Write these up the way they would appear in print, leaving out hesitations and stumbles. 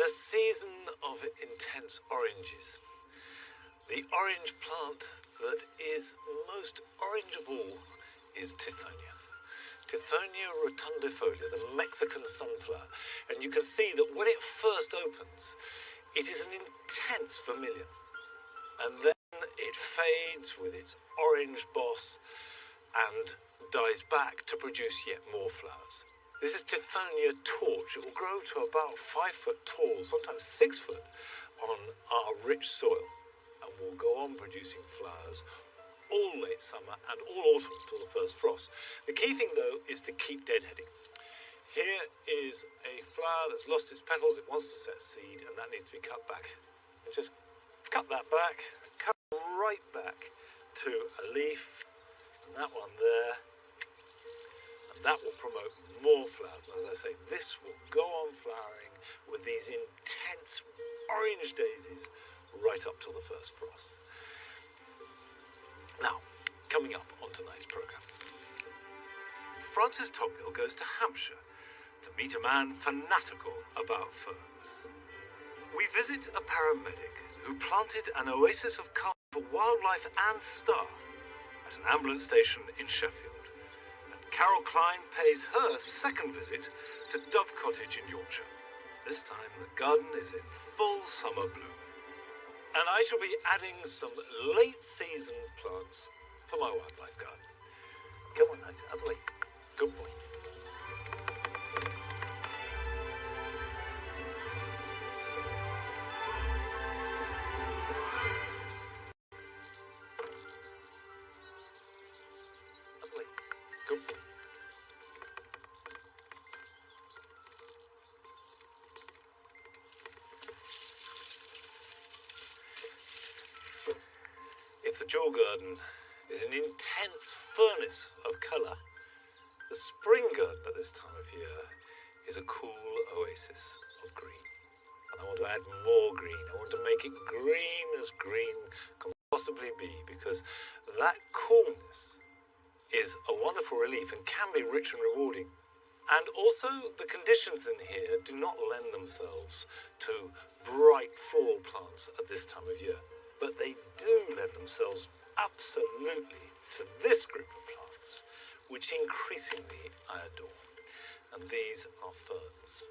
a season of intense oranges. The orange plant that is most orange of all is Tithonia. Tithonia rotundifolia, the Mexican sunflower. And you can see that when it first opens, it is an intense vermilion. And then it fades with its orange boss and dies back to produce yet more flowers. This is Tithonia torch. It will grow to about 5 foot tall, sometimes 6 foot, on our rich soil, and will go on producing flowers all late summer and all autumn till the first frost. The key thing, though, is to keep deadheading. Here is a flower that's lost its petals. It wants to set seed, and that needs to be cut back. And just cut that back, cut right back to a leaf, and that one there. And that will promote more flowers. And as I say, this will go on flowering with these intense orange daisies right up till the first frost. Now, coming up on tonight's programme. Francis Toghill goes to Hampshire to meet a man fanatical about ferns. We visit a paramedic who planted an oasis of calm for wildlife and staff at an ambulance station in Sheffield. And Carol Klein pays her second visit to Dove Cottage in Yorkshire. This time the garden is in full summer bloom. And I shall be adding some late-season plants for my wildlife garden. Come on, Nate, out of the way. Good boy. Out of the way. Good boy. If the jaw garden is an intense furnace of colour, the spring garden at this time of year is a cool oasis of green. And I want to add more green. I want to make it green as green can possibly be, because that coolness is a wonderful relief and can be rich and rewarding. And also the conditions in here do not lend themselves to bright floral plants at this time of year. But they do lend themselves absolutely to this group of plants, which increasingly I adore. And these are ferns.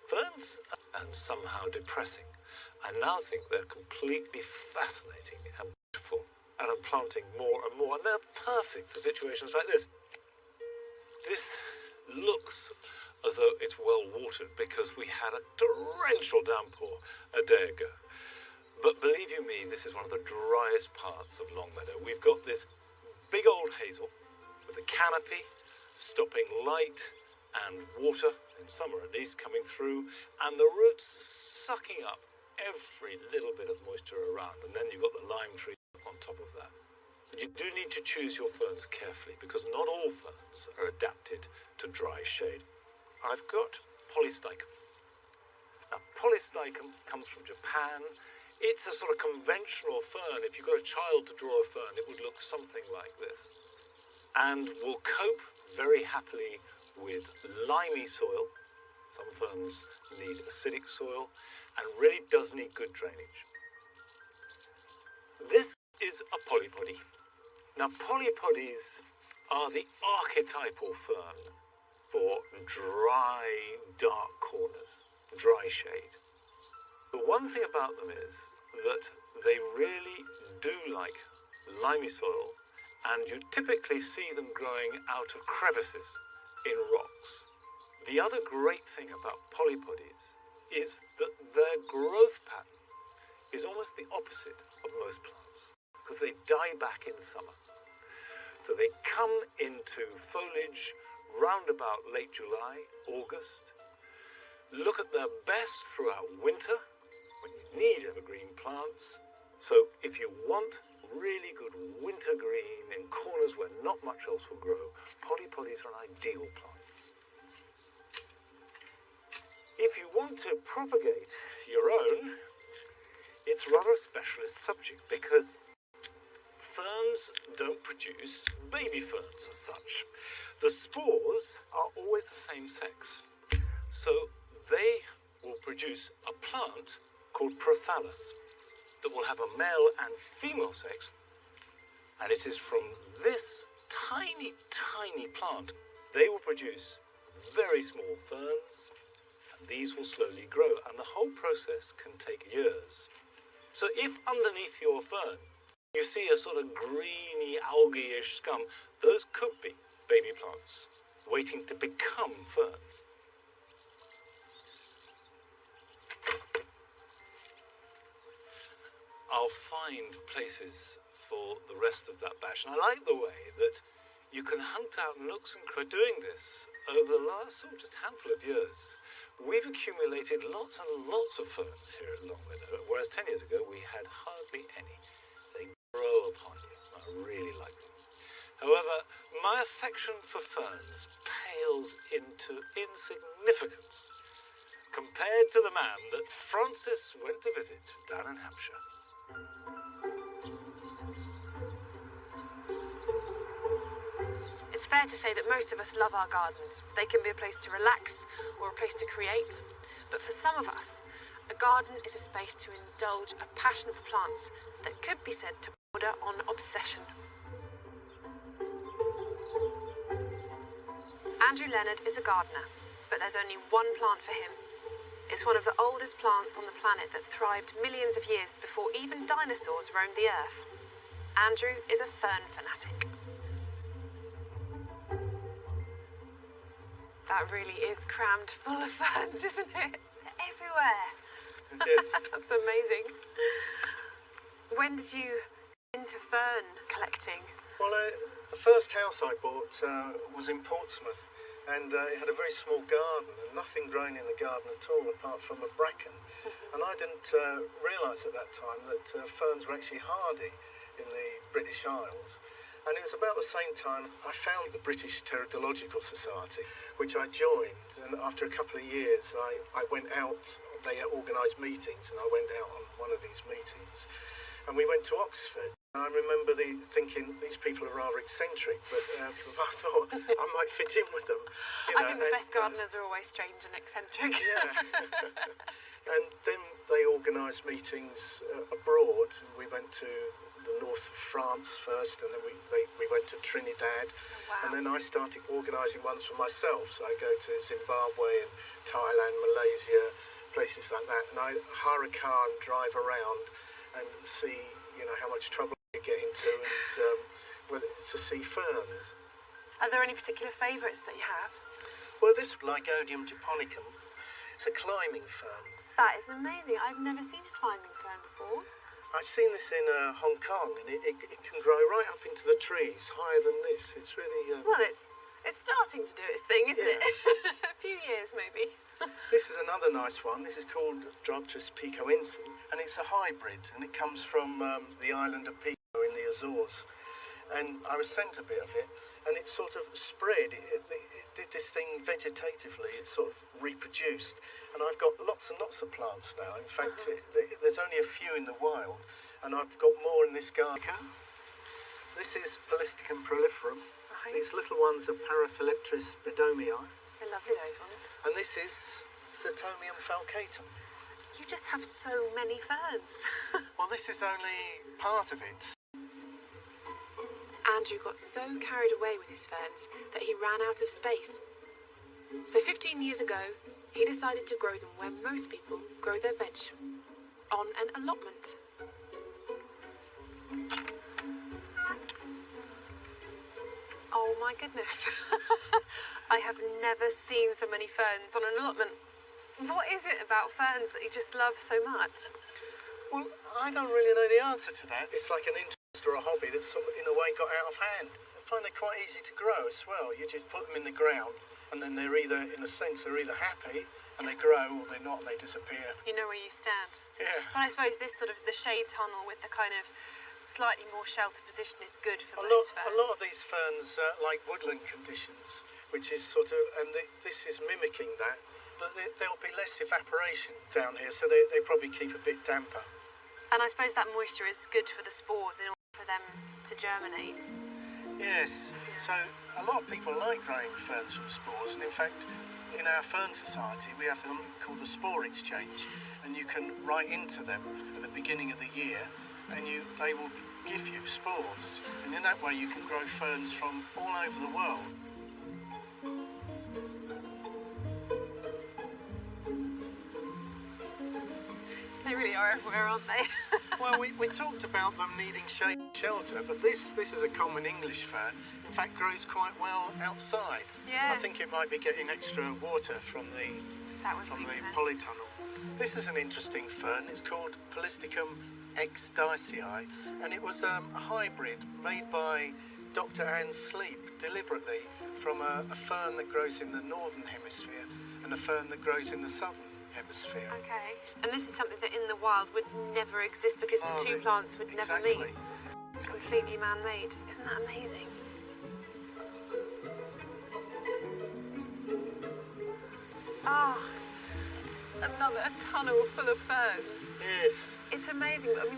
Ferns, and somehow depressing. I now think they're completely fascinating and beautiful, and I'm planting more and more, and they're perfect for situations like this. This looks as though it's well watered because we had a torrential downpour a day ago. But believe you me, this is one of the driest parts of Longmeadow. We've got this big old hazel with a canopy stopping light and water, in summer at least, coming through, and the roots sucking up every little bit of moisture around. And then you've got the lime tree on top of that. You do need to choose your ferns carefully, because not all ferns are adapted to dry shade. I've got polystyrchum. Now, polystyrchum comes from Japan. It's a sort of conventional fern. If you've got a child to draw a fern, it would look something like this. And will cope very happily with limey soil. Some ferns need acidic soil and really does need good drainage. This is a polypody. Now, polypodies are the archetypal fern for dry, dark corners, dry shade. The one thing about them is that they really do like limey soil, and you typically see them growing out of crevices in rocks. The other great thing about polypodies is that their growth pattern is almost the opposite of most plants, because they die back in summer. So they come into foliage round about late July, August, look at their best throughout winter, when you need evergreen plants. So if you want really good winter green in corners where not much else will grow, polypodies are an ideal plant. If you want to propagate your own, it's rather a specialist subject, because ferns don't produce baby ferns as such. The spores are always the same sex, so they will produce a plant called prothallus that will have a male and female sex. And it is from this tiny, tiny plant they will produce very small ferns, and these will slowly grow, and the whole process can take years. So if underneath your fern you see a sort of greeny, algae-ish scum, those could be baby plants waiting to become ferns. I'll find places for the rest of that batch, and I like the way that you can hunt out nooks and crannies. Doing this over the last just handful of years, we've accumulated lots and lots of ferns here at Longmeadow, whereas 10 years ago we had hardly any. They grow upon you. I really like them. However, my affection for ferns pales into insignificance compared to the man that Francis went to visit down in Hampshire. It's fair to say that most of us love our gardens. They can be a place to relax or a place to create. But for some of us, a garden is a space to indulge a passion for plants that could be said to border on obsession. Andrew Leonard is a gardener, but there's only one plant for him. It's one of the oldest plants on the planet that thrived millions of years before even dinosaurs roamed the earth. Andrew is a fern fanatic. That really is crammed full of ferns, isn't it? They're everywhere. Yes. That's amazing. When did you get into fern collecting? Well, the first house I bought was in Portsmouth, and it had a very small garden and nothing growing in the garden at all apart from a bracken. And I didn't realise at that time that ferns were actually hardy in the British Isles. And it was about the same time I found the British Teratological Society, which I joined. And after a couple of years, I went out. They organised meetings, and I went out on one of these meetings. And we went to Oxford. And I remember thinking, these people are rather eccentric, but I thought I might fit in with them. I think the best gardeners are always strange and eccentric. Yeah. And then they organised meetings abroad. We went to the north of France first, and then we went to Trinidad. Oh, wow. And then I started organising ones for myself. So I go to Zimbabwe and Thailand, Malaysia, places like that. And I hire a car and drive around and see, how much trouble you get into and to see ferns. Are there any particular favourites that you have? Well, this Lygodium japonicum, it's a climbing fern. That is amazing. I've never seen a climbing fern before. I've seen this in Hong Kong, and it can grow right up into the trees, higher than this. It's really... Well, it's starting to do its thing, isn't it? A few years, maybe. This is another nice one. This is called Drogtus picoense, and it's a hybrid, and it comes from the island of Pico in the Azores. And I was sent a bit of it, and it sort of spread. It did this thing vegetatively. It sort of reproduced. And I've got lots and lots of plants now. In fact, there's only a few in the wild, and I've got more in this garden. This is Polisticum proliferum. Right. These little ones are Parathaleptris bedomii. They're lovely, those ones. And this is Certomium falcatum. You just have so many ferns. Well, this is only part of it. Andrew got so carried away with his ferns that he ran out of space. So 15 years ago, he decided to grow them where most people grow their veg, on an allotment. Oh my goodness. I have never seen so many ferns on an allotment. What is it about ferns that you just love so much? Well, I don't really know the answer to that. It's like an interest or a hobby that's sort of, in a way, got out of hand. I find they're quite easy to grow as well. You just put them in the ground, and then they're either, in a sense, they're either happy, and they grow, or they're not, and they disappear. You know where you stand. Yeah. But I suppose this sort of, the shade tunnel with the kind of slightly more sheltered position is good for A most ferns. lot of these ferns like woodland conditions, which is sort of, and this is mimicking that, but there'll be less evaporation down here, so they probably keep a bit damper. And I suppose that moisture is good for the spores in order for them to germinate. Yes, so a lot of people like growing ferns from spores, and in fact, in our fern society, we have something called the spore exchange, and you can write into them at the beginning of the year, and they will give you spores, and in that way you can grow ferns from all over the world. They really are everywhere, aren't they? Well, we talked about them needing shade and shelter, but this is a common English fern. In fact, grows quite well outside. Yeah. I think it might be getting extra water from the polytunnel. This is an interesting fern. It's called Polystichum exdicei, and it was a hybrid made by Dr. Anne Sleep deliberately from a fern that grows in the northern hemisphere and a fern that grows in the southern hemisphere. Okay. And this is something that in the wild would never exist because the two plants would never meet. Completely man-made. Isn't that amazing? Ah, another tunnel full of ferns. Yes. It's amazing. I mean,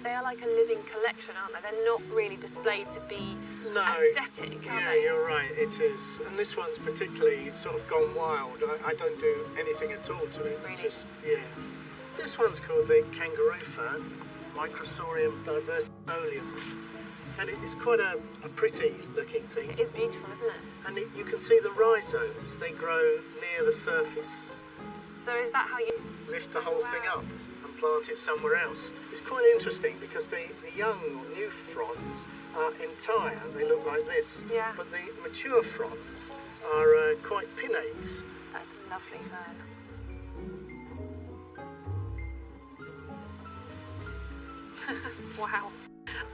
they are like a living collection, aren't they? They're not really displayed to be aesthetic, are yeah, they? you're right, it is. And this one's particularly sort of gone wild. I don't do anything at all to it. Really? This one's called the kangaroo fern, Microsorium diversifolia. And it's quite a pretty looking thing. It is beautiful, isn't it? And you can see the rhizomes, they grow near the surface. So is that how you Lift the whole thing up and plant it somewhere else. It's quite interesting because the young or new fronds are entire, they look like this. Yeah. But the mature fronds are quite pinnate. That's a lovely fern. Wow.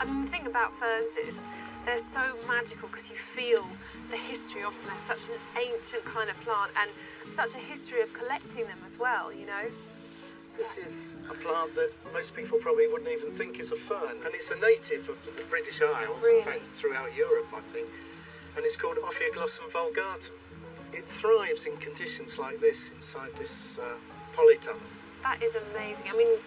I mean, the thing about ferns is they're so magical because you feel the history of them. They're such an ancient kind of plant and such a history of collecting them as well, you know? This is a plant that most people probably wouldn't even think is a fern, and it's a native of the British Isles, Really? in fact throughout Europe, I think, and it's called Ophioglossum vulgatum. It thrives in conditions like this inside this polytunnel. That is amazing. I mean,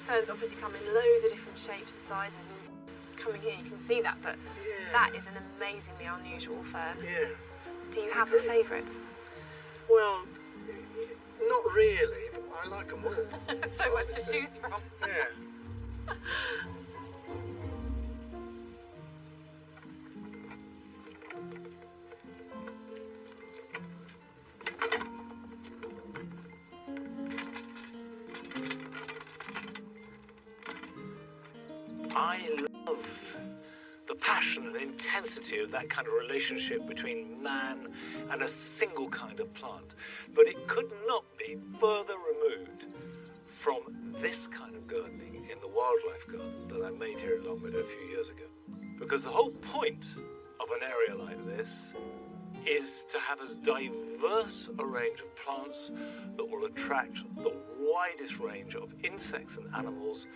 ferns obviously come in loads of different shapes and sizes, and coming here you can see that, but that is an amazingly unusual fern. Yeah. Do you have a favourite? Well, not really, but I like them all. So much to choose from. Yeah. I love the passion and intensity of that kind of relationship between man and a single kind of plant. But it could not be further removed from this kind of gardening in the wildlife garden that I made here at Longmeadow a few years ago. Because the whole point of an area like this is to have as diverse a range of plants that will attract the widest range of insects and animals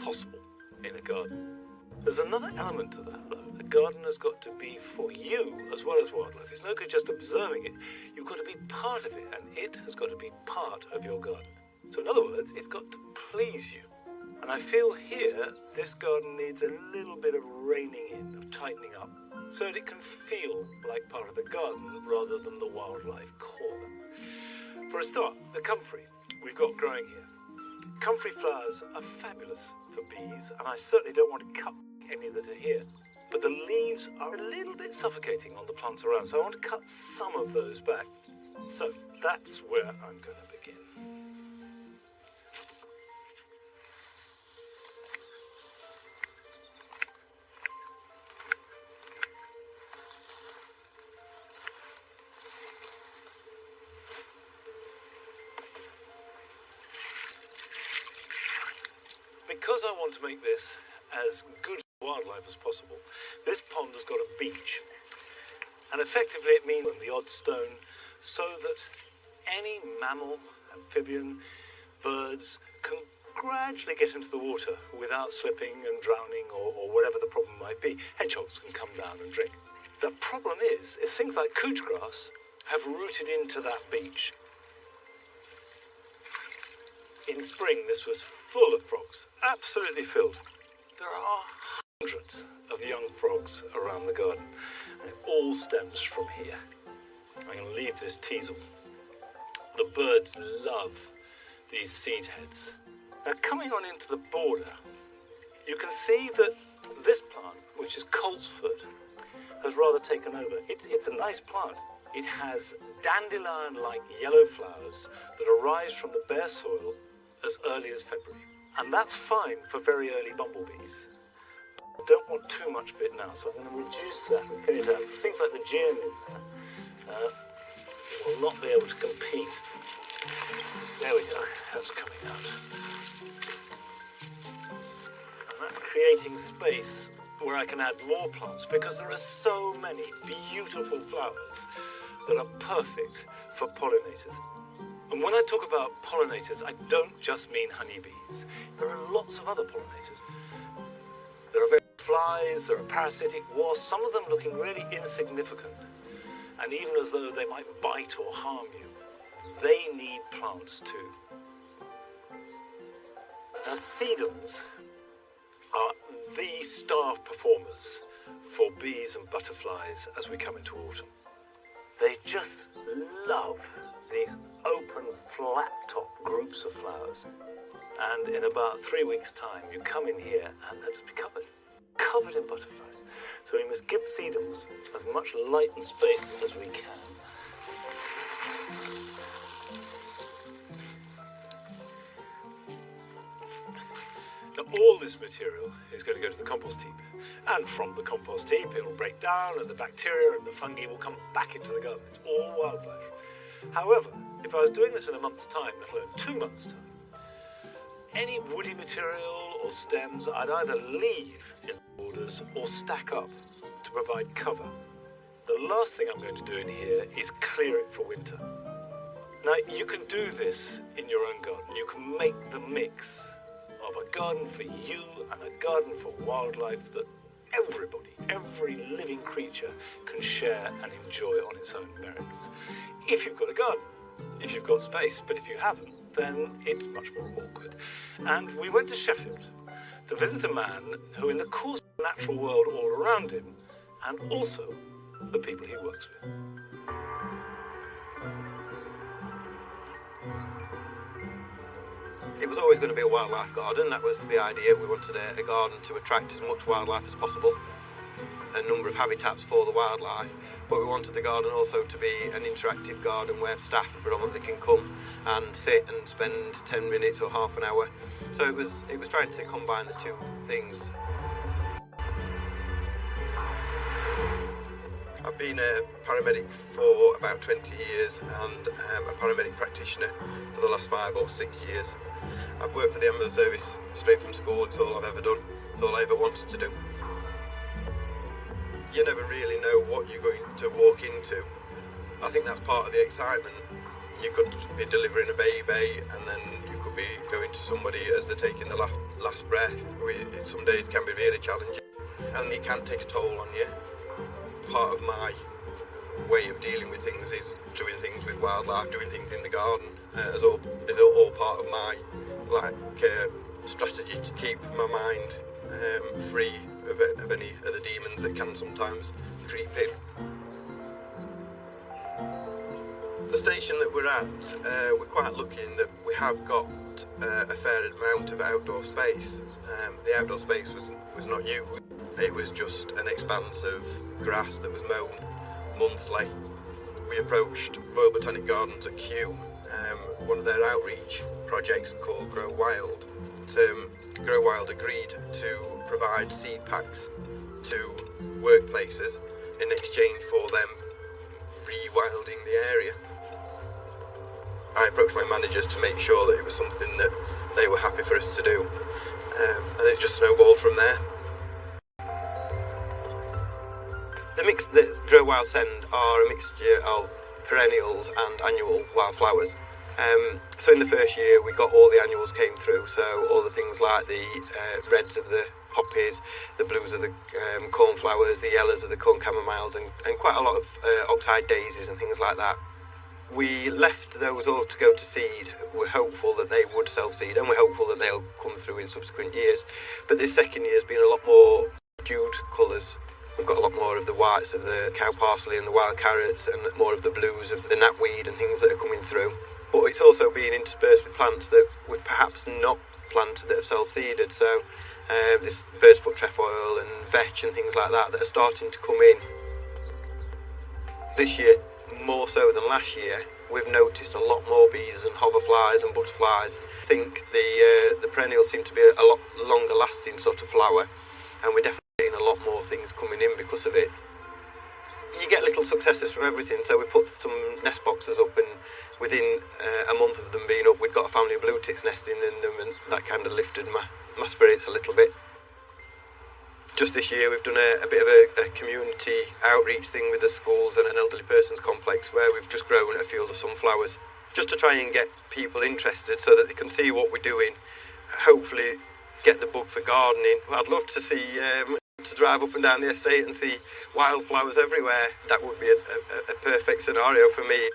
possible in a garden. There's another element to that, though. A garden has got to be for you as well as wildlife. It's no good just observing it. You've got to be part of it, and it has got to be part of your garden. So in other words, it's got to please you. And I feel here, this garden needs a little bit of reining in, of tightening up, so that it can feel like part of the garden rather than the wildlife corner. For a start, the comfrey we've got growing here. Comfrey flowers are fabulous for bees, and I certainly don't want to cut any that are here. But the leaves are a little bit suffocating on the plants around, so I want to cut some of those back. So that's where I'm going to begin. Because I want to make this as good for wildlife as possible, this pond has got a beach. And effectively it means the odd stone so that any mammal, amphibian, birds can gradually get into the water without slipping and drowning or whatever the problem might be. Hedgehogs can come down and drink. The problem is things like couch grass have rooted into that beach. In spring, this was full of frogs, absolutely filled. There are hundreds of young frogs around the garden, and it all stems from here. I'm going to leave this teasel. The birds love these seed heads. Now, coming on into the border, you can see that this plant, which is coltsfoot, has rather taken over. It's a nice plant. It has dandelion-like yellow flowers that arise from the bare soil as early as February. And that's fine for very early bumblebees. I don't want too much of it now, so I'm going to reduce that and thin it out. There's things like the gin in there will not be able to compete. There we go, that's coming out. And that's creating space where I can add more plants, because there are so many beautiful flowers that are perfect for pollinators. And when I talk about pollinators, I don't just mean honeybees. There are lots of other pollinators. There are flies, there are parasitic wasps, some of them looking really insignificant, and even as though they might bite or harm you. They need plants too. Now, sedums are the star performers for bees and butterflies as we come into autumn. They just love these open, flat-top groups of flowers. And in about 3 weeks' time, you come in here and they'll just be covered in butterflies. So we must give sedums as much light and space as we can. Now, all this material is going to go to the compost heap. And from the compost heap, it will break down, and the bacteria and the fungi will come back into the garden. It's all wildlife. However, if I was doing this in a month's time, let alone 2 months' time, any woody material or stems I'd either leave in borders or stack up to provide cover. The last thing I'm going to do in here is clear it for winter. Now, you can do this in your own garden. You can make the mix of a garden for you and a garden for wildlife that everybody, every living creature can share and enjoy on its own merits. If you've got a garden, if you've got space, but if you haven't, then it's much more awkward. And we went to Sheffield to visit a man who, in the course of the natural world all around him, and also the people he works with. It was always going to be a wildlife garden. That was the idea. We wanted a garden to attract as much wildlife as possible, a number of habitats for the wildlife, but we wanted the garden also to be an interactive garden where staff predominantly can come and sit and spend 10 minutes or half an hour. So it was trying to combine the two things. I've been a paramedic for about 20 years and a paramedic practitioner for the last 5 or 6 years. I've worked for the ambulance service straight from school. It's all I've ever done. It's all I ever wanted to do. You never really know what you're going to walk into. I think that's part of the excitement. You could be delivering a baby and then you could be going to somebody as they're taking the last breath. Some days can be really challenging and it can take a toll on you. Part of my way of dealing with things is doing things with wildlife, doing things in the garden, is all part of my strategy to keep my mind free of any of the demons that can sometimes creep in. The station that we're at, we're quite lucky in that we have got a fair amount of outdoor space. The outdoor space was not used. It was just an expanse of grass that was mown monthly. We approached Royal Botanic Gardens at Kew, one of their outreach projects called Grow Wild. Grow Wild agreed to provide seed packs to workplaces in exchange for them rewilding the area. I approached my managers to make sure that it was something that they were happy for us to do, and it just snowballed from there. The mix that Grow Wild send are a mixture of perennials and annual wildflowers. So in the first year we got all the annuals came through, so all the things like the reds of the poppies, the blues of the cornflowers, the yellows of the corn camomiles, and quite a lot of oxeye daisies and things like that. We left those all to go to seed. We're hopeful that they would self-seed, and we're hopeful that they'll come through in subsequent years. But this second year has been a lot more subdued colours. We've got a lot more of the whites of the cow parsley and the wild carrots, and more of the blues of the knapweed and things that are coming through. But it's also being interspersed with plants that we've perhaps not planted that have self-seeded. So this bird's foot trefoil and vetch and things like that are starting to come in. This year, more so than last year, we've noticed a lot more bees and hoverflies and butterflies. I think the perennials seem to be a lot longer lasting sort of flower, and we're definitely getting a lot more things coming in because of it. You get little successes from everything, so we put some nest boxes up, and within a month of them being up, we'd got a family of blue tits nesting in them, and that kind of lifted my spirits a little bit. Just this year we've done a bit of a community outreach thing with the schools and an elderly persons complex, where we've just grown a field of sunflowers, just to try and get people interested so that they can see what we're doing, hopefully get the bug for gardening. I'd love to see to drive up and down the estate and see wildflowers everywhere. That would be a perfect scenario for me.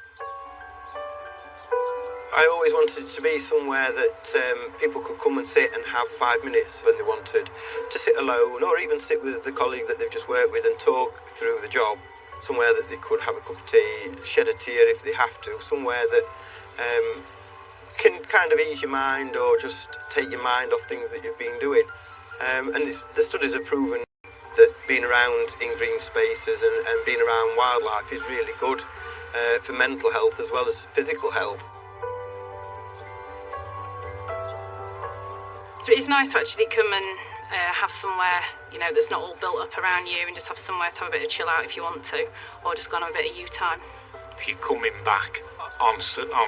I always wanted it to be somewhere that people could come and sit and have 5 minutes when they wanted to sit alone, or even sit with the colleague that they've just worked with and talk through the job. Somewhere that they could have a cup of tea, shed a tear if they have to. Somewhere that can kind of ease your mind, or just take your mind off things that you've been doing. And the studies have proven that being around in green spaces and being around wildlife is really good for mental health as well as physical health. It's nice to actually come and have somewhere, that's not all built up around you, and just have somewhere to have a bit of chill out if you want to, or just go on a bit of you time. If you're coming back on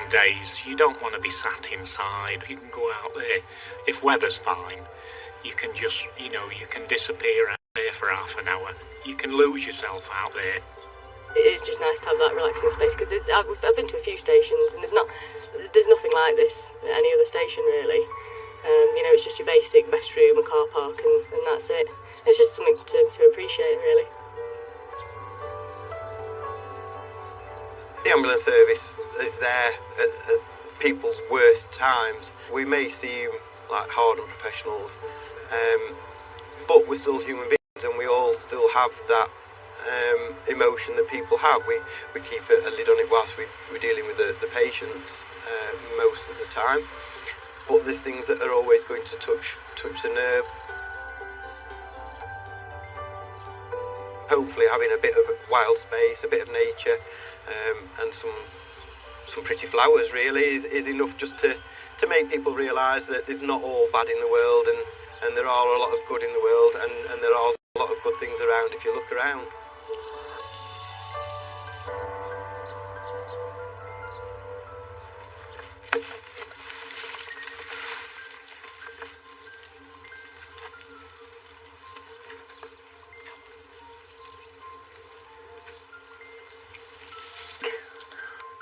days you don't want to be sat inside, you can go out there. If weather's fine, you can just, you can disappear out there for half an hour. You can lose yourself out there. It is just nice to have that relaxing space, because I've been to a few stations and there's nothing like this at any other station really. It's just your basic restroom and car park, and that's it. It's just something to appreciate, really. The ambulance service is there at people's worst times. We may seem like hardened professionals, but we're still human beings, and we all still have that emotion that people have. We keep a lid on it whilst we're dealing with the patients most of the time. But there's things that are always going to touch the nerve. Hopefully having a bit of wild space, a bit of nature, and some pretty flowers really is enough just to make people realise that there's not all bad in the world, and there are a lot of good in the world, and there are a lot of good things around if you look around.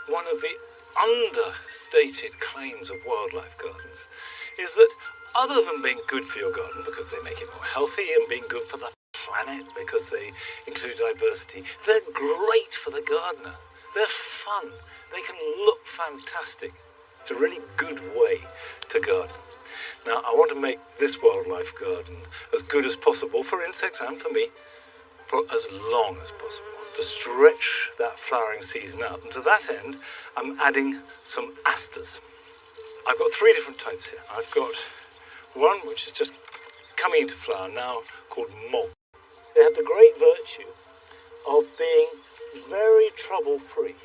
One of the understated claims of wildlife gardens is that other than being good for your garden because they make it more healthy, and being good for the planet because they include diversity, they're great for the gardener. They're fun. They can look fantastic. It's a really good way to garden. Now, I want to make this wildlife garden as good as possible for insects and for me for as long as possible, to stretch that flowering season out. And to that end, I'm adding some asters. I've got 3 different types here. I've got one which is just coming into flower now, called mob. They have the great virtue of being very trouble-free.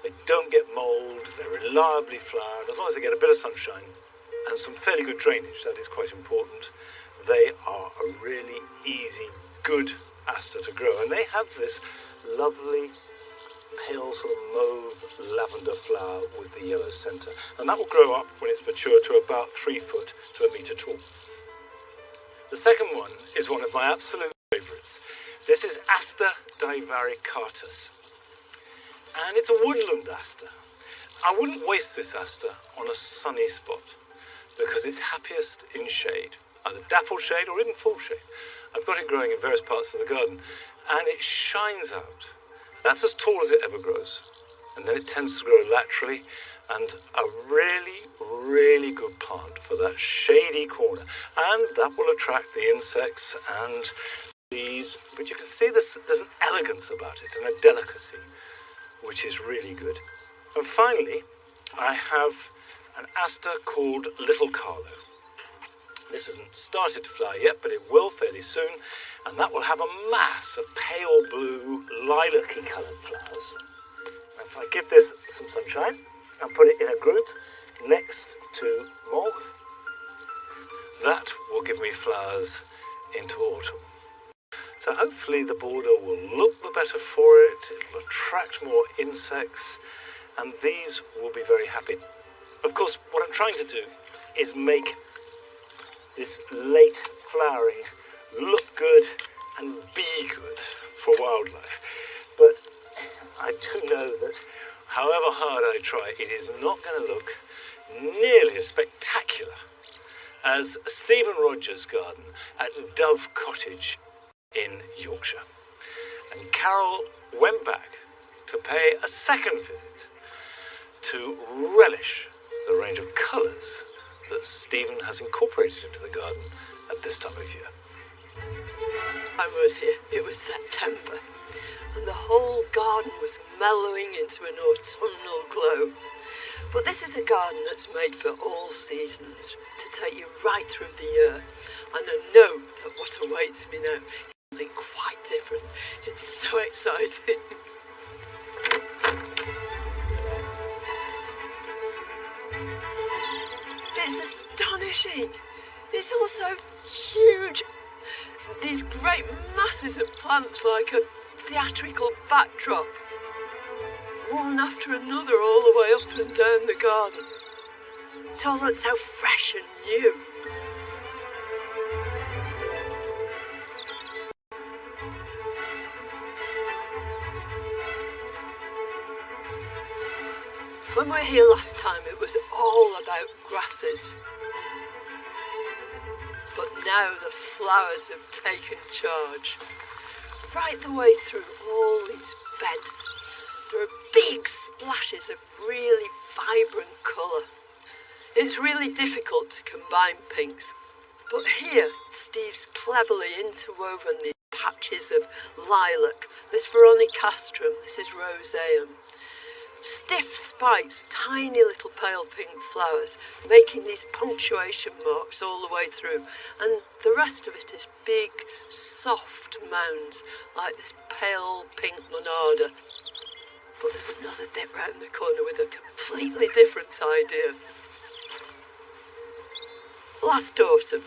They don't get mould, they're reliably flowered, as long as they get a bit of sunshine and some fairly good drainage. That is quite important. They are a really easy, good aster to grow, and they have this lovely pale sort of mauve lavender flower with the yellow centre, and that will grow up when it's mature to about 3 foot to 1 metre tall. The second one is one of my absolute favourites. This is Aster divaricatus, and it's a woodland aster. I wouldn't waste this aster on a sunny spot because it's happiest in shade, either dapple shade or even full shade. I've got it growing in various parts of the garden, and it shines out. That's as tall as it ever grows, and then it tends to grow laterally, and a really, really good plant for that shady corner, and that will attract the insects and these, but you can see there's an elegance about it and a delicacy, which is really good. And finally, I have an aster called Little Carlo. This hasn't started to flower yet, but it will fairly soon, and that will have a mass of pale blue, lilac-y coloured flowers. And if I give this some sunshine and put it in a group next to more, that will give me flowers into autumn. So hopefully the border will look the better for it, it will attract more insects, and these will be very happy. Of course, what I'm trying to do is make this late flowering look good and be good for wildlife. But I do know that however hard I try, it is not going to look nearly as spectacular as Stephen Rogers' garden at Dove Cottage in Yorkshire. And Carol went back to pay a second visit to relish the range of colours that Stephen has incorporated into the garden at this time of year. I was here, it was September, and the whole garden was mellowing into an autumnal glow. But this is a garden that's made for all seasons, to take you right through the year. And I know that what awaits me now is something quite different. It's so exciting. It's astonishing. It's also huge. These great masses of plants like a theatrical backdrop. One after another all the way up and down the garden. It all looks so fresh and new. When we were here last time, it was all about grasses. But now the flowers have taken charge. Right the way through all these beds, there are big splashes of really vibrant colour. It's really difficult to combine pinks, but here Steve's cleverly interwoven these patches of lilac. This veronicastrum, this is roseum. Stiff spikes, tiny little pale pink flowers, making these punctuation marks all the way through. And the rest of it is big, soft mounds, like this pale pink monarda. But there's another bit round the corner with a completely different idea. Last autumn,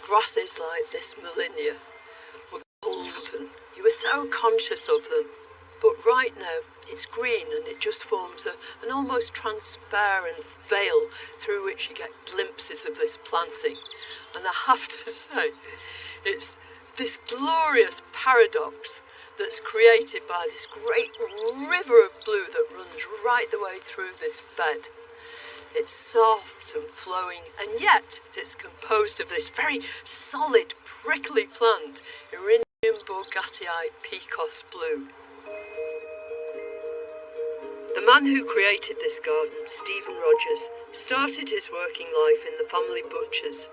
grasses like this Molinia were golden. You were so conscious of them. But right now, it's green and it just forms an almost transparent veil through which you get glimpses of this planting. And I have to say, it's this glorious paradox that's created by this great river of blue that runs right the way through this bed. It's soft and flowing, and yet it's composed of this very solid, prickly plant, Erinium borgatii picos blue. The man who created this garden, Stephen Rogers, started his working life in the family butcher's.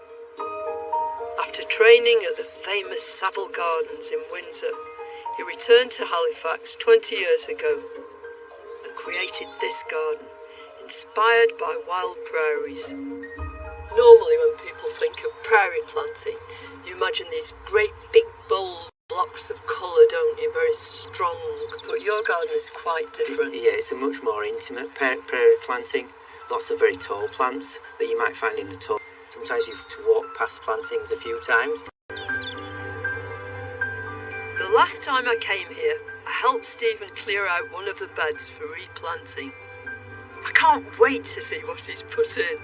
After training at the famous Savile Gardens in Windsor, he returned to Halifax 20 years ago and created this garden, inspired by wild prairies. Normally when people think of prairie planting, you imagine these great big bold blocks of colour, don't you? Very strong. But your garden is quite different. Yeah, it's a much more intimate prairie planting. Lots of very tall plants that you might find in the tall. Sometimes you have to walk past plantings a few times. The last time I came here, I helped Stephen clear out one of the beds for replanting. I can't wait to see what he's put in.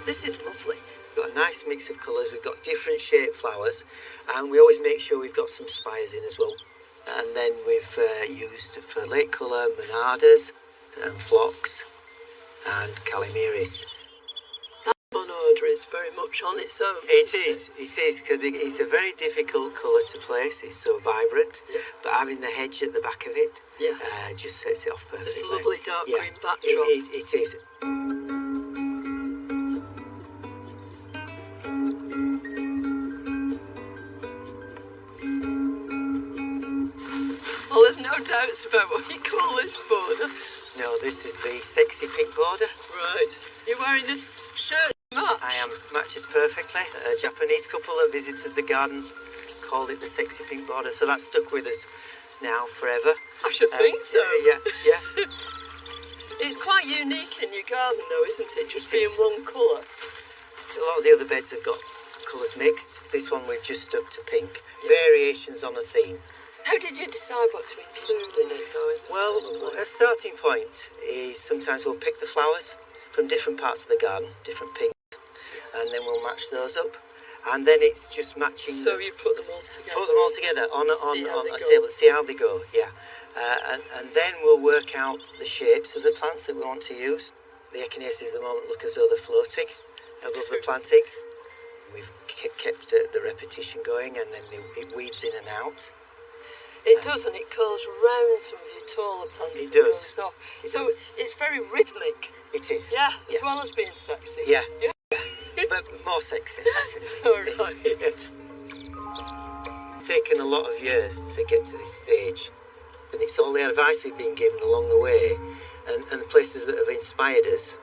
This is lovely. We've got a nice mix of colours, we've got different shaped flowers, and we always make sure we've got some spires in as well. And then we've used for late colour monardas, phlox and calamiris. That monarda is very much on its own. It is, because it's a very difficult colour to place. It's so vibrant, but having the hedge at the back of it just sets it off perfectly. It's a lovely dark green backdrop. It is. doubts about what you call this border. No, this is the sexy pink border. Right. You're wearing a shirt match. I am. Matches perfectly. A Japanese couple that visited the garden called it the sexy pink border, so that's stuck with us now forever. I should think so. Yeah. It's quite unique in your garden, though, isn't it? Just It being is. one colour. A lot of the other beds have got colours mixed. This one we've just stuck to pink. Variations on a theme. How did you decide what to include in it, though? Well, a starting point is sometimes we'll pick the flowers from different parts of the garden, different pinks, and then we'll match those up. And then it's just matching. So you put them all together? Put them all together on a See table, see how they go, yeah. And then we'll work out the shapes of the plants that we want to use. The echinaceas at the moment look as though they're floating above the planting. We've kept the repetition going, and then it weaves in and out. It does, and it curls round some of your taller plants. It does. So it's very rhythmic. It is. Yeah, as well as being sexy. Yeah. But more sexy. All right. It's taken a lot of years to get to this stage, and it's all the advice we've been given along the way, and the places that have inspired us,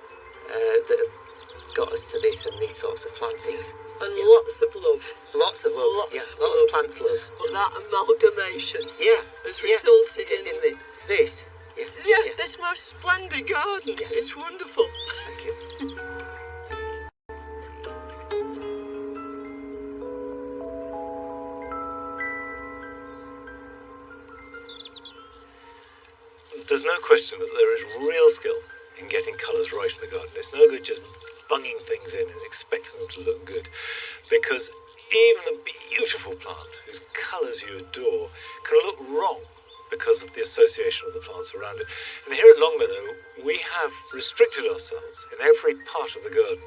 that have got us to this and these sorts of plantings. And lots of love. Lots of love. Lots yeah, of lots love. of plants love. But that amalgamation has Yeah. resulted in this. Yeah, this most splendid garden. Yeah. It's wonderful. Thank you. There's no question that there is real skill in getting colours right in the garden. It's no good just bunging things in and expecting them to look good, because even a beautiful plant whose colours you adore can look wrong because of the association of the plants around it. And here at Longmeadow, we have restricted ourselves in every part of the garden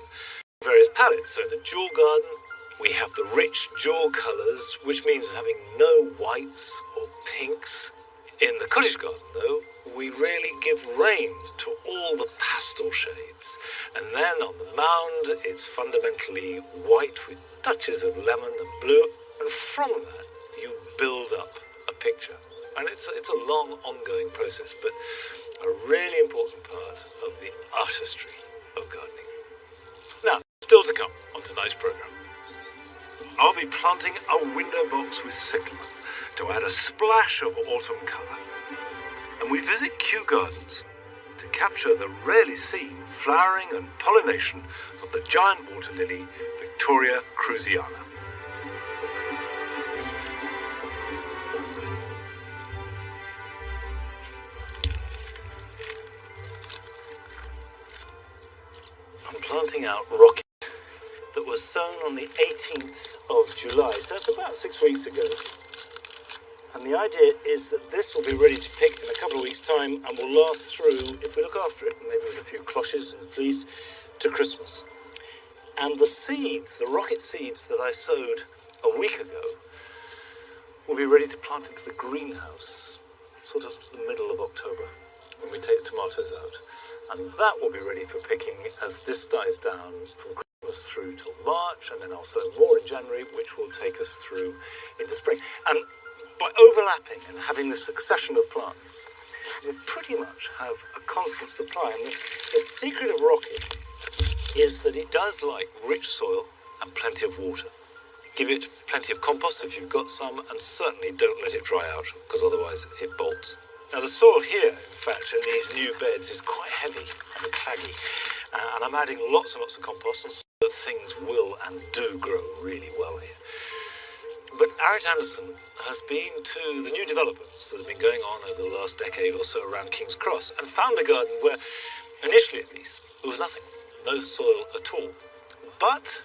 to various palettes. So in the jewel garden, we have the rich jewel colours, which means having no whites or pinks. In the cottage garden, though, we really give rein to all the pastel shades. And then on the mound, it's fundamentally white with touches of lemon and blue. And from that, you build up a picture. And it's a long, ongoing process, but a really important part of the artistry of gardening. Now, still to come on tonight's programme. I'll be planting a window box with cyclamen to add a splash of autumn colour. And we visit Kew Gardens to capture the rarely seen flowering and pollination of the giant water lily, Victoria cruziana. I'm planting out rocket that was sown on the 18th of July, so that's about 6 weeks ago. And the idea is that this will be ready to pick in a couple of weeks' time and will last through, if we look after it, maybe with a few cloches and fleece, to Christmas. And the seeds, the rocket seeds that I sowed a week ago, will be ready to plant into the greenhouse, sort of the middle of October, when we take the tomatoes out. And that will be ready for picking as this dies down from Christmas through till March, and then I'll sow more in January, which will take us through into spring. And by overlapping and having this succession of plants, we pretty much have a constant supply. And the secret of rocket is that it does like rich soil and plenty of water. Give it plenty of compost if you've got some, and certainly don't let it dry out, because otherwise it bolts. Now the soil here, in fact, in these new beds is quite heavy and claggy, and I'm adding lots and lots of compost so that things will and do grow really well here. But Arrett Anderson has been to the new developments that have been going on over the last decade or so around King's Cross and found a garden where, initially at least, there was nothing, no soil at all. But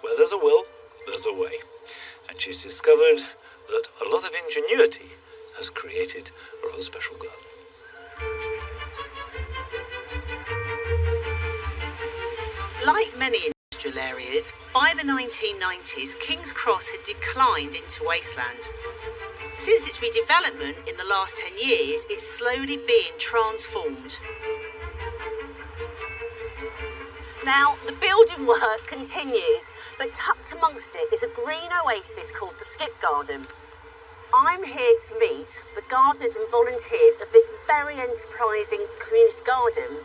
where there's a will, there's a way. And she's discovered that a lot of ingenuity has created a rather special garden. Like many industrial areas, by the 1990s, King's Cross had declined into wasteland. Since its redevelopment in the last 10 years, it's slowly being transformed. Now, the building work continues, but tucked amongst it is a green oasis called the Skip Garden. I'm here to meet the gardeners and volunteers of this very enterprising community garden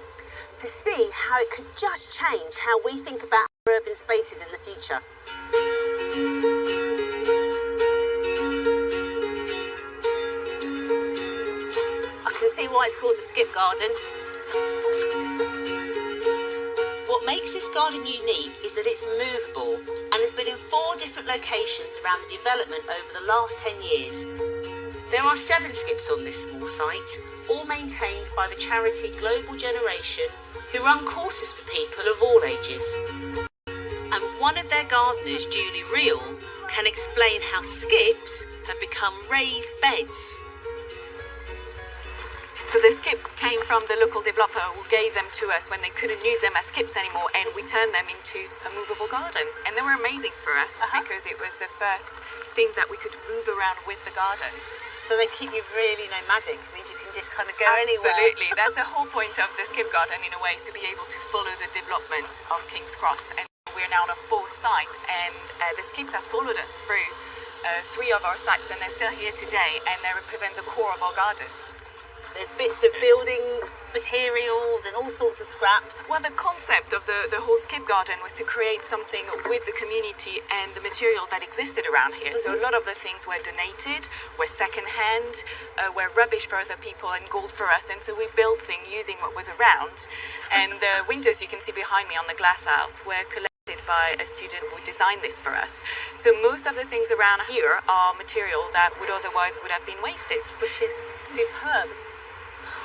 to see how it could just change how we think about urban spaces in the future. I can see why it's called the Skip Garden. What makes this garden unique is that it's movable and has been in 4 different locations around the development over the last 10 years. There are 7 skips on this small site, all maintained by the charity Global Generation, who run courses for people of all ages. And one of their gardeners, Julie Reel, can explain how skips have become raised beds. So the skip came from the local developer who gave them to us when they couldn't use them as skips anymore, and we turned them into a movable garden. And they were amazing for us because it was the first thing that we could move around with the garden. So they keep you really nomadic. It means you can just kind of go anywhere. Absolutely. That's the whole point of the skip garden in a way, is to be able to follow the development of King's Cross. And we're now on a 4th site, and the skips have followed us through 3 of our sites, and they're still here today, and they represent the core of our garden. There's bits of building materials and all sorts of scraps. Well, the concept of the whole skip garden was to create something with the community and the material that existed around here. So a lot of the things were donated, were second-hand, were rubbish for other people and gold for us. And so we built things using what was around. And the windows you can see behind me on the glass house were collected by a student who designed this for us. So most of the things around here are material that would have been wasted. Which is superb.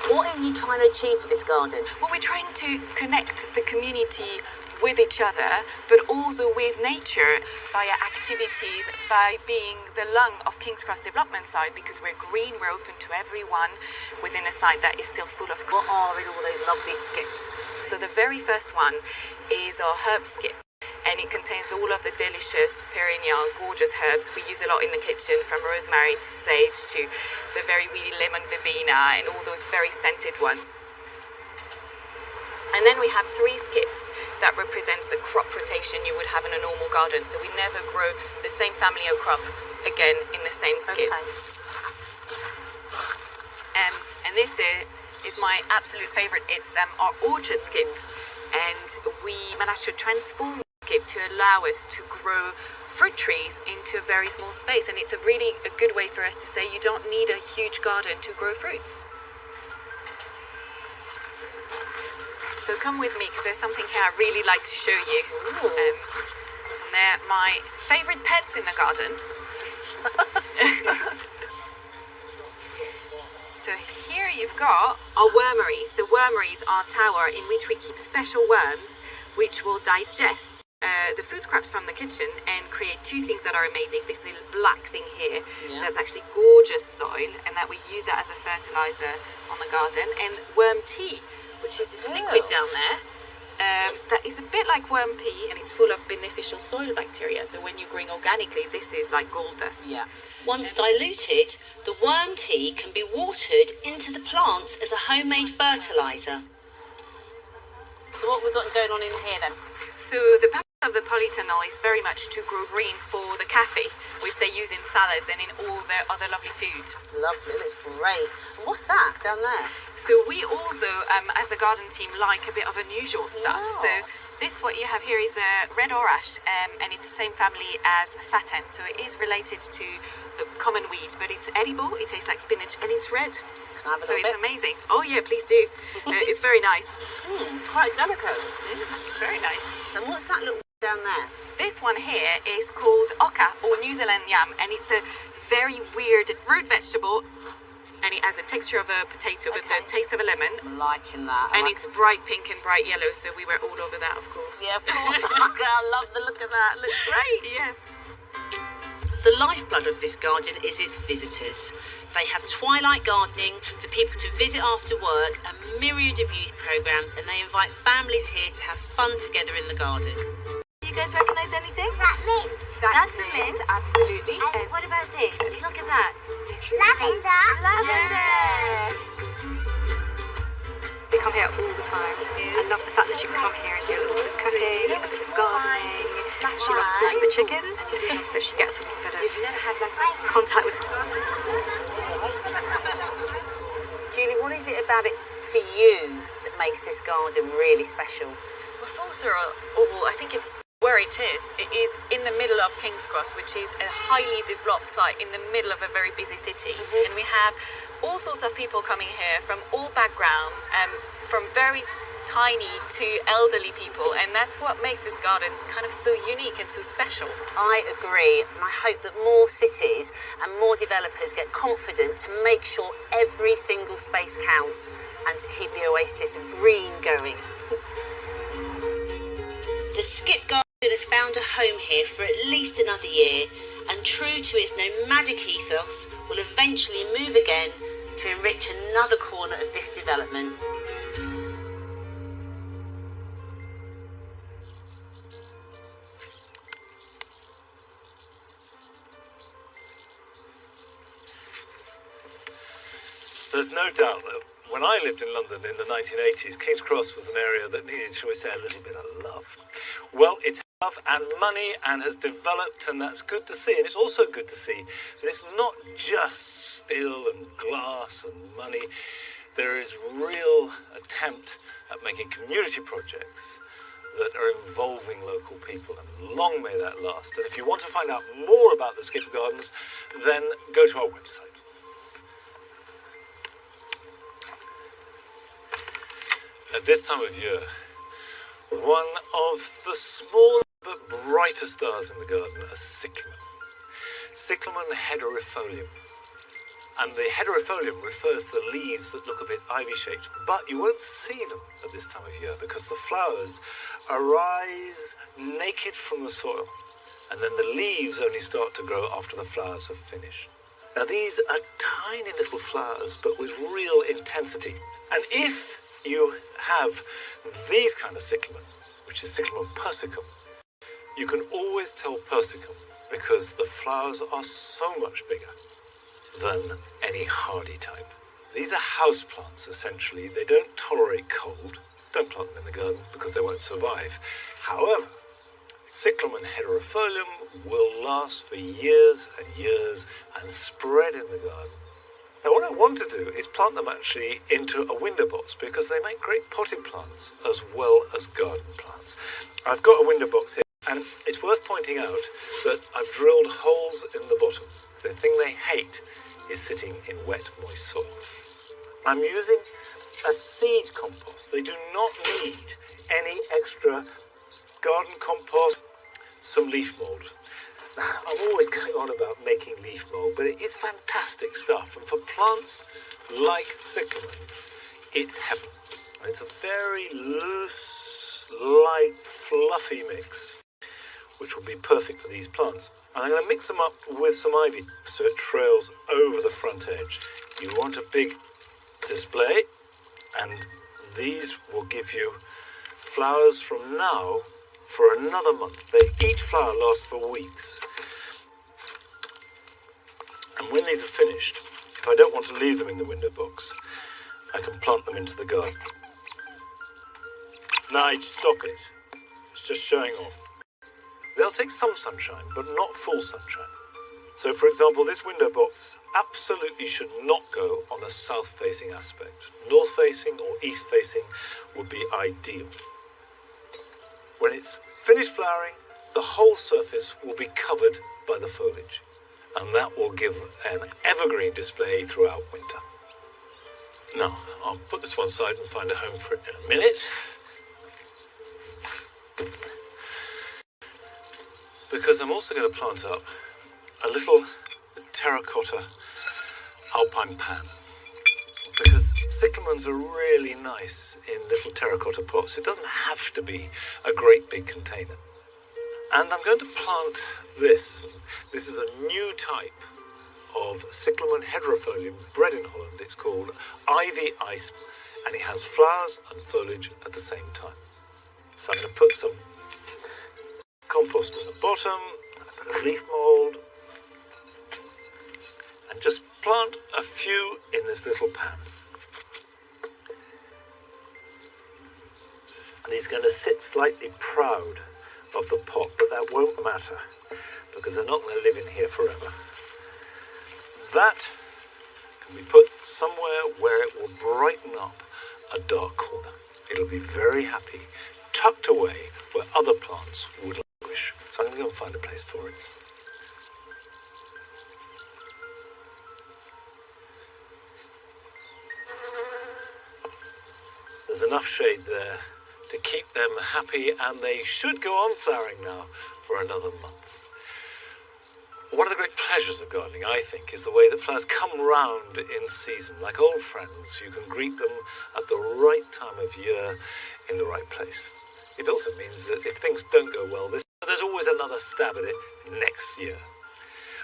What are you trying to achieve for this garden? Well, we're trying to connect the community with each other, but also with nature via activities, by being the lung of King's Cross Development Site, because we're green, we're open to everyone within a site that is still full of... What are in all those lovely skips? So the very first one is our herb skip. And it contains all of the delicious, perennial, gorgeous herbs we use a lot in the kitchen, from rosemary to sage to the very weedy lemon verbena and all those very scented ones. And then we have 3 skips that represents the crop rotation you would have in a normal garden. So we never grow the same family of crop again in the same skip. Okay. And this is my absolute favourite. It's our orchard skip. And we managed to transform to allow us to grow fruit trees into a very small space, and it's a really good way for us to say you don't need a huge garden to grow fruits. So come with me, because there's something here I really like to show you. And they're my favourite pets in the garden. So here you've got our wormeries. So wormeries are a tower in which we keep special worms which will digest the food scraps from the kitchen and create 2 things that are amazing. This little black thing here, that's actually gorgeous soil, and that we use it as a fertilizer on the garden. And worm tea, which is this liquid down there, that is a bit like worm pea, and it's full of beneficial soil bacteria. So when you're growing organically, this is like gold dust. Yeah. Once diluted, the worm tea can be watered into the plants as a homemade fertilizer. So what we've got going on in here then? So the purpose of the polytunnel is very much to grow greens for the cafe, which they use in salads and in all their other lovely food. Lovely, looks great. And what's that down there? So we also, as a garden team, like a bit of unusual stuff. Yes. So this, what you have here, is a red orache, and it's the same family as fattan. So it is related to the common weed, but it's edible. It tastes like spinach, and it's red. Can I have a so little it's bit? amazing. Oh yeah, please do. It's very nice. Quite delicate. Very nice. And what's that little down there? This one here is called oca, or New Zealand yam, and it's a very weird root vegetable, and it has a texture of a potato with the taste of a lemon. I'm liking that. And it's bright pink and bright yellow, so we were all over that, of course. Yeah, of course. I love the look of that. It looks great. Yes. The lifeblood of this garden is its visitors. They have twilight gardening for people to visit after work, a myriad of youth programmes, and they invite families here to have fun together in the garden. You guys recognise anything? That mint. That's the mint, absolutely. And what about this? Look at that. Lavender. Lavender. We come here all the time. I love the fact that you can come here and do a little bit of cooking, a bit of gardening. She loves feeding the chickens, so she gets a bit of contact with. Julie, what is it about it for you that makes this garden really special? Well, thoughts are all, I think it's where it is. It is in the middle of King's Cross, which is a highly developed site in the middle of a very busy city. And we have all sorts of people coming here from all backgrounds, from very tiny to elderly people, and that's what makes this garden kind of so unique and so special. I agree, and I hope that more cities and more developers get confident to make sure every single space counts and to keep the oasis of green going. The Skip Garden has found a home here for at least another year, and true to its nomadic ethos, will eventually move again to enrich another corner of this development. There's no doubt that when I lived in London in the 1980s, King's Cross was an area that needed, shall we say, a little bit of love. Well, it's love and money and has developed, and that's good to see. And it's also good to see that it's not just steel and glass and money. There is real attempt at making community projects that are involving local people, and long may that last. And if you want to find out more about the Skip Gardens, then go to our website. At this time of year, one of the smaller but brighter stars in the garden are cyclamen. Cyclamen hederifolium. And the hederifolium refers to the leaves that look a bit ivy-shaped, but you won't see them at this time of year because the flowers arise naked from the soil, and then the leaves only start to grow after the flowers have finished. Now these are tiny little flowers, but with real intensity. And if you have these kind of cyclamen, which is Cyclamen persicum, you can always tell persicum because the flowers are so much bigger than any hardy type. These are house plants, essentially. They don't tolerate cold. Don't plant them in the garden because they won't survive. However, Cyclamen hederifolium will last for years and years and spread in the garden. Now what I want to do is plant them actually into a window box because they make great potting plants as well as garden plants. I've got a window box here, and it's worth pointing out that I've drilled holes in the bottom. The thing they hate is sitting in wet, moist soil. I'm using a seed compost. They do not need any extra garden compost, some leaf mould. I'm always going on about making leaf mould, but it is fantastic stuff. And for plants like cyclamen, it's heaven. It's a very loose, light, fluffy mix, which will be perfect for these plants. And I'm going to mix them up with some ivy so it trails over the front edge. You want a big display, and these will give you flowers from now for another month. Each flower lasts for weeks. And when these are finished, if I don't want to leave them in the window box, I can plant them into the garden. Now, stop it. It's just showing off. They'll take some sunshine, but not full sunshine. So, for example, this window box absolutely should not go on a south-facing aspect. North-facing or east-facing would be ideal. When it's finished flowering, the whole surface will be covered by the foliage, and that will give an evergreen display throughout winter. Now, I'll put this one side and find a home for it in a minute. Because I'm also going to plant up a little terracotta alpine pan. Because cyclamens are really nice in little terracotta pots. It doesn't have to be a great big container. And I'm going to plant this. This is a new type of Cyclamen hederifolium, bred in Holland. It's called Ivy Ice, and it has flowers and foliage at the same time. So I'm going to put some compost at the bottom, a bit of leaf mould, and just plant a few in this little pan. And he's going to sit slightly proud of the pot, but that won't matter because they're not going to live in here forever. That can be put somewhere where it will brighten up a dark corner. It'll be very happy, tucked away where other plants would languish. So I'm going to go and find a place for it. There's enough shade there to keep them happy, and they should go on flowering now for another month. One of the great pleasures of gardening, I think, is the way that flowers come round in season. Like old friends, you can greet them at the right time of year in the right place. It also means that if things don't go well this year, there's always another stab at it next year.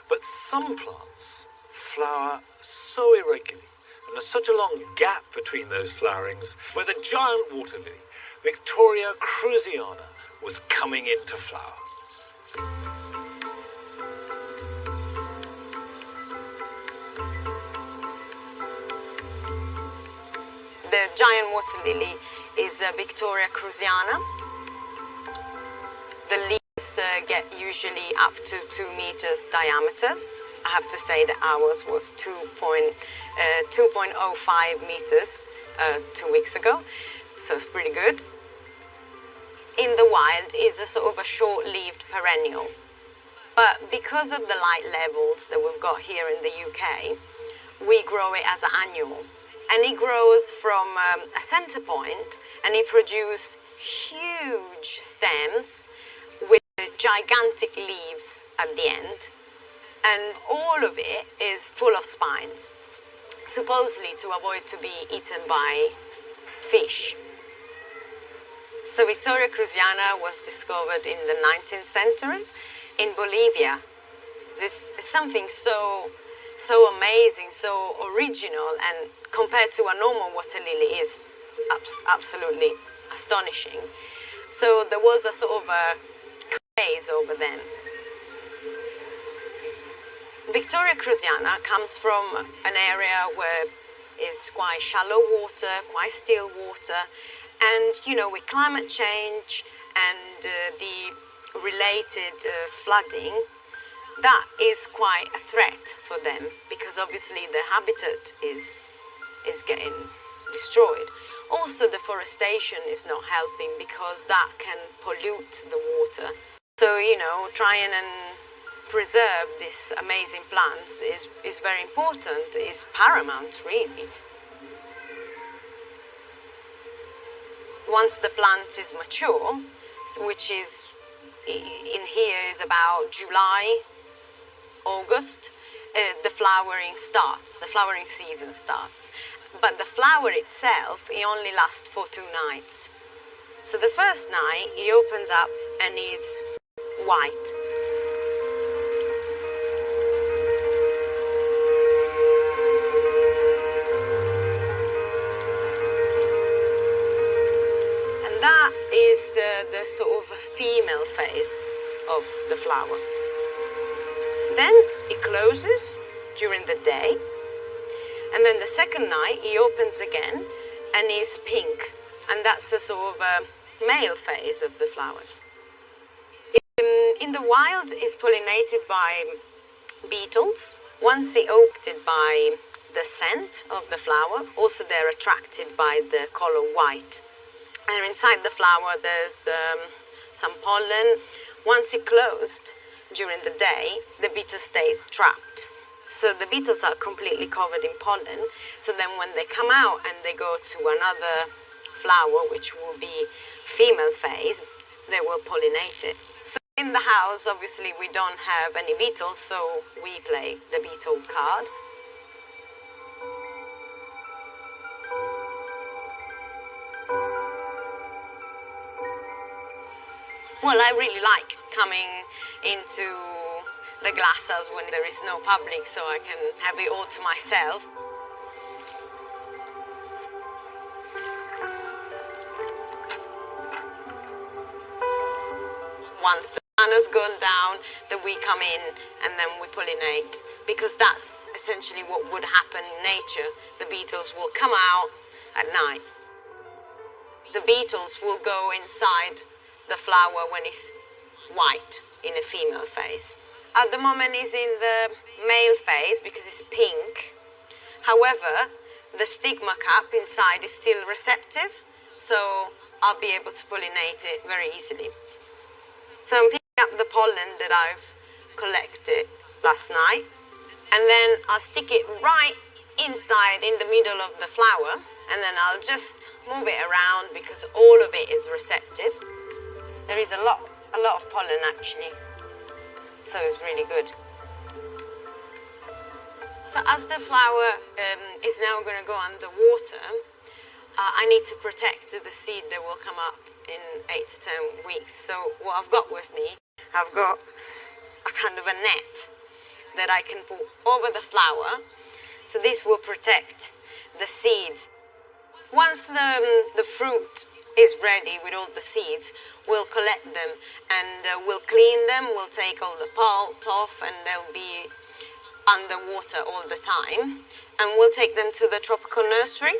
But some plants flower so irregularly, and there's such a long gap between those flowerings, where the giant water lily, Victoria cruziana, was coming into flower. The giant water lily is Victoria cruziana. The leaves get usually up to 2 meters diameters. I have to say that ours was 2.05 meters 2 weeks ago, so it's pretty good. In the wild is a sort of a short-leaved perennial, but because of the light levels that we've got here in the UK, we grow it as an annual. And it grows from a center point, and it produces huge stems with gigantic leaves at the end. And all of it is full of spines, supposedly to avoid to be eaten by fish. So Victoria cruziana was discovered in the 19th century in Bolivia. This is something so amazing, so original, and compared to a normal water lily is absolutely astonishing. So there was a sort of a craze over them. Victoria cruziana comes from an area where it's quite shallow water, quite still water, and with climate change and the related flooding, that is quite a threat for them, because obviously the habitat is getting destroyed. Also, deforestation is not helping because that can pollute the water. So, trying and preserve these amazing plants is very important, is paramount, really. Once the plant is mature, which is in here is about July, August, the flowering season starts. But the flower itself, it only lasts for 2 nights. So the first night, it opens up and is white. And that is the sort of female phase of the flower. Then it closes during the day, and then the second night it opens again and is pink, and that's the sort of male phase of the flowers. In the wild, it's pollinated by beetles. Once it's opened by the scent of the flower, also they're attracted by the color white. And inside the flower there's some pollen. Once it's closed, during the day, the beetle stays trapped. So the beetles are completely covered in pollen. So then when they come out and they go to another flower, which will be female phase, they will pollinate it. So in the house, obviously, we don't have any beetles, so we play the beetle card. Well, I really like coming into the glasshouse when there is no public, so I can have it all to myself. Once the sun has gone down, then we come in and then we pollinate, because that's essentially what would happen in nature. The beetles will come out at night. The beetles will go inside the flower when it's white in a female phase. At the moment it's in the male phase because it's pink. However, the stigma cap inside is still receptive, so I'll be able to pollinate it very easily. So I'm picking up the pollen that I've collected last night, and then I'll stick it right inside in the middle of the flower, and then I'll just move it around because all of it is receptive. There is a lot of pollen actually, so it's really good. So as the flower is now going to go underwater, I need to protect the seed that will come up in 8 to 10 weeks. So what I've got with me, I've got a kind of a net that I can put over the flower. So this will protect the seeds. Once the fruit is ready with all the seeds, we'll collect them and we'll clean them, we'll take all the pulp off, and they'll be underwater all the time, and we'll take them to the tropical nursery,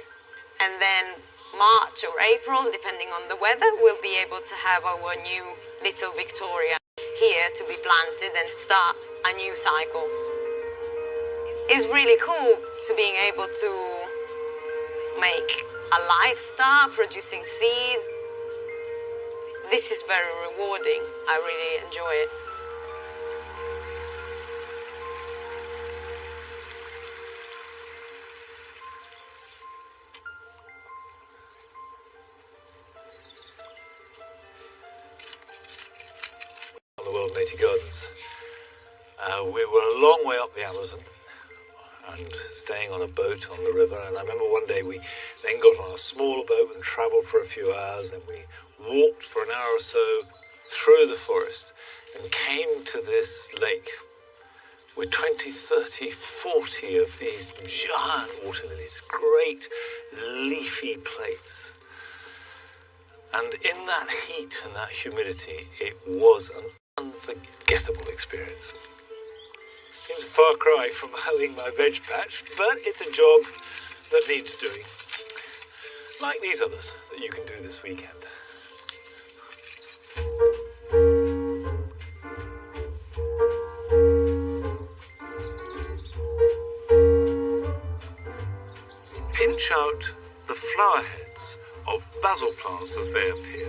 and then March or April, depending on the weather, we'll be able to have our new little Victoria here to be planted and start a new cycle. It's really cool to being able to make a lifestyle producing seeds. This is very rewarding. I really enjoy it. On the World Native Gardens. We were a long way up the Amazon and staying on a boat on the river, and I remember one day we then got on a smaller boat and travelled for a few hours, and we walked for an hour or so through the forest and came to this lake with 20, 30, 40 of these giant water lilies, great leafy plates. And in that heat and that humidity, it was an unforgettable experience. Seems a far cry from hoeing my veg patch, but it's a job that needs doing. Like these others that you can do this weekend. Pinch out the flower heads of basil plants as they appear.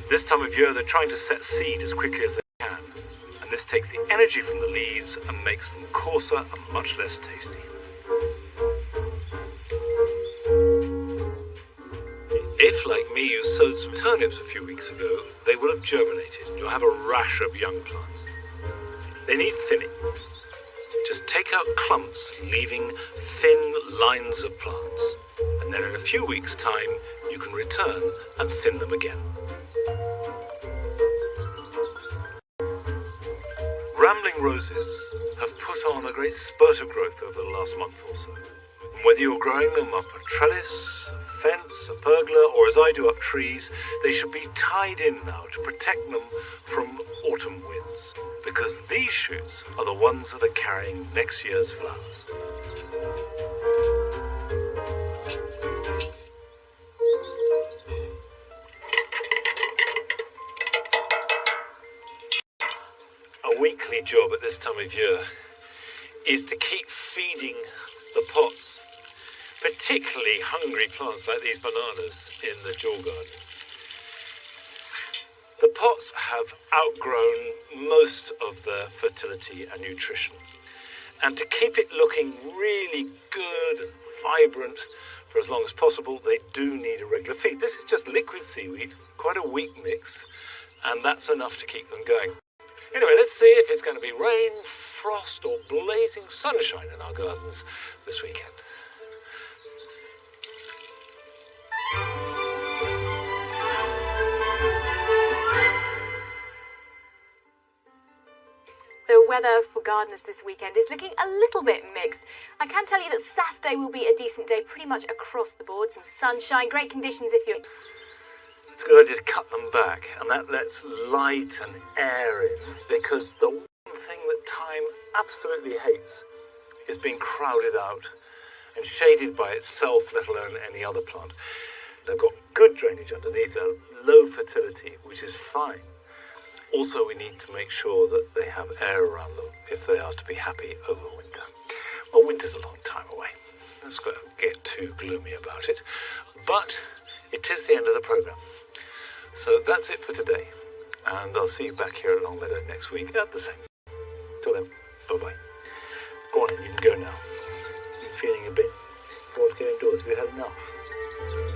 This time of year they're trying to set seed as quickly as they can, and this takes the energy from the leaves and makes them coarser and much less tasty. If, like me, you sowed some turnips a few weeks ago, they will have germinated and you'll have a rash of young plants. They need thinning. Just take out clumps, leaving thin lines of plants, and then in a few weeks' time you can return and thin them again. Rambling roses have put on a great spurt of growth over the last month or so. And whether you're growing them up a trellis, a fence, a pergola, or as I do up trees, they should be tied in now to protect them from autumn winds, because these shoots are the ones that are carrying next year's flowers. A weekly job at this time of year is to keep feeding the pots, particularly hungry plants like these bananas in the jaw garden. The pots have outgrown most of their fertility and nutrition, and to keep it looking really good and vibrant for as long as possible, they do need a regular feed. This is just liquid seaweed, quite a weak mix, and that's enough to keep them going. Anyway, let's see if it's going to be rain, frost, or blazing sunshine in our gardens this weekend. The weather for gardeners this weekend is looking a little bit mixed. I can tell you that Saturday will be a decent day pretty much across the board. Some sunshine, great conditions if you're... It's a good idea to cut them back, and that lets light and air in, because the one thing that thyme absolutely hates is being crowded out and shaded by itself, let alone any other plant. They've got good drainage underneath, low fertility, which is fine. Also, we need to make sure that they have air around them if they are to be happy over winter. Well, winter's a long time away. Let's not get too gloomy about it. But it is the end of the programme. So that's it for today. And I'll see you back here at Longmeadow next week at the same. Till then, bye-bye. Go on in, you can go now. You're feeling a bit... You want to go indoors? Have you had enough?